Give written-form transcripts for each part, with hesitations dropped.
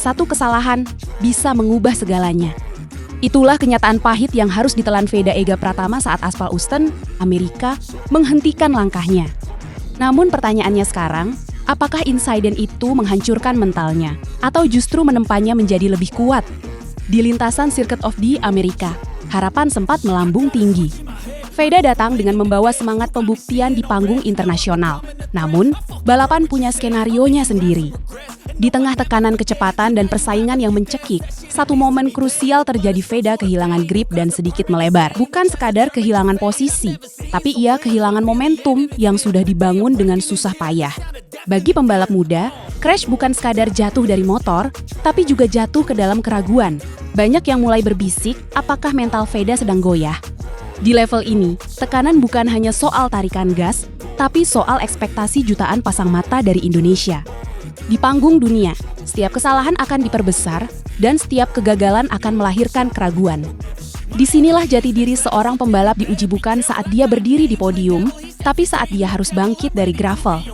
satu kesalahan bisa mengubah segalanya. Itulah kenyataan pahit yang harus ditelan Veda Ega Pratama saat aspal Houston, Amerika, menghentikan langkahnya. Namun pertanyaannya sekarang, apakah insiden itu menghancurkan mentalnya atau justru menempanya menjadi lebih kuat? Di lintasan Circuit of the America, harapan sempat melambung tinggi. Veda datang dengan membawa semangat pembuktian di panggung internasional. Namun, balapan punya skenarionya sendiri. Di tengah tekanan kecepatan dan persaingan yang mencekik, satu momen krusial terjadi. Veda kehilangan grip dan sedikit melebar. Bukan sekadar kehilangan posisi, tapi ia kehilangan momentum yang sudah dibangun dengan susah payah. Bagi pembalap muda, crash bukan sekadar jatuh dari motor, tapi juga jatuh ke dalam keraguan. Banyak yang mulai berbisik, apakah mental Veda sedang goyah? Di level ini, tekanan bukan hanya soal tarikan gas, tapi soal ekspektasi jutaan pasang mata dari Indonesia. Di panggung dunia, setiap kesalahan akan diperbesar, dan setiap kegagalan akan melahirkan keraguan. Disinilah jati diri seorang pembalap diuji bukan saat dia berdiri di podium, tapi saat dia harus bangkit dari gravel.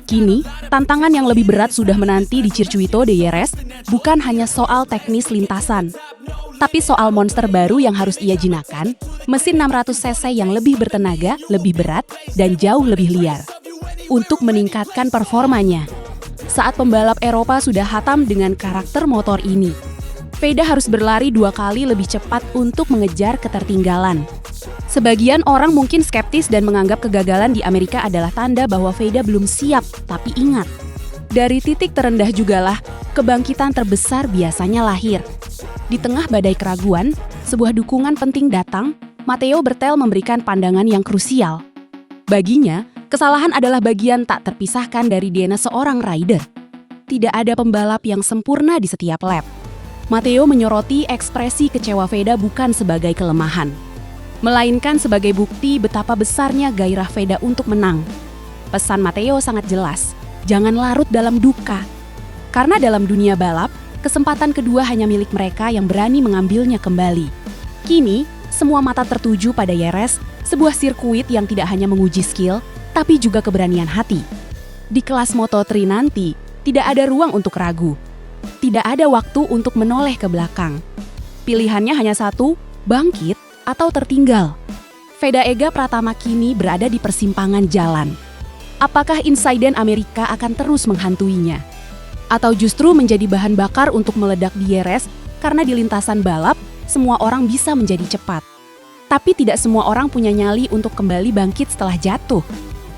Kini, tantangan yang lebih berat sudah menanti di Circuito de Jerez, bukan hanya soal teknis lintasan, tapi soal monster baru yang harus ia jinakkan, mesin 600cc yang lebih bertenaga, lebih berat, dan jauh lebih liar. Untuk meningkatkan performanya, saat pembalap Eropa sudah hatam dengan karakter motor ini, Veda harus berlari 2 kali lebih cepat untuk mengejar ketertinggalan. Sebagian orang mungkin skeptis dan menganggap kegagalan di Amerika adalah tanda bahwa Veda belum siap, tapi ingat, dari titik terendah jugalah kebangkitan terbesar biasanya lahir. Di tengah badai keraguan, sebuah dukungan penting datang. Matteo Bertel memberikan pandangan yang krusial. Baginya, kesalahan adalah bagian tak terpisahkan dari DNA seorang rider. Tidak ada pembalap yang sempurna di setiap lap. Matteo menyoroti ekspresi kecewa Veda bukan sebagai kelemahan, melainkan sebagai bukti betapa besarnya gairah Veda untuk menang. Pesan Matteo sangat jelas, jangan larut dalam duka. Karena dalam dunia balap, kesempatan kedua hanya milik mereka yang berani mengambilnya kembali. Kini, semua mata tertuju pada Jerez, sebuah sirkuit yang tidak hanya menguji skill, tapi juga keberanian hati. Di kelas Moto3 nanti, tidak ada ruang untuk ragu. Tidak ada waktu untuk menoleh ke belakang. Pilihannya hanya satu, bangkit atau tertinggal. Veda Ega Pratama kini berada di persimpangan jalan. Apakah insiden Amerika akan terus menghantuinya? Atau justru menjadi bahan bakar untuk meledak di Jerez karena di lintasan balap, semua orang bisa menjadi cepat. Tapi tidak semua orang punya nyali untuk kembali bangkit setelah jatuh.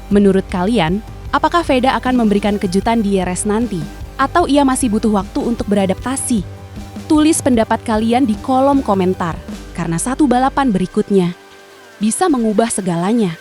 Menurut kalian, apakah Veda akan memberikan kejutan di Jerez nanti? Atau ia masih butuh waktu untuk beradaptasi? Tulis pendapat kalian di kolom komentar, karena satu balapan berikutnya bisa mengubah segalanya.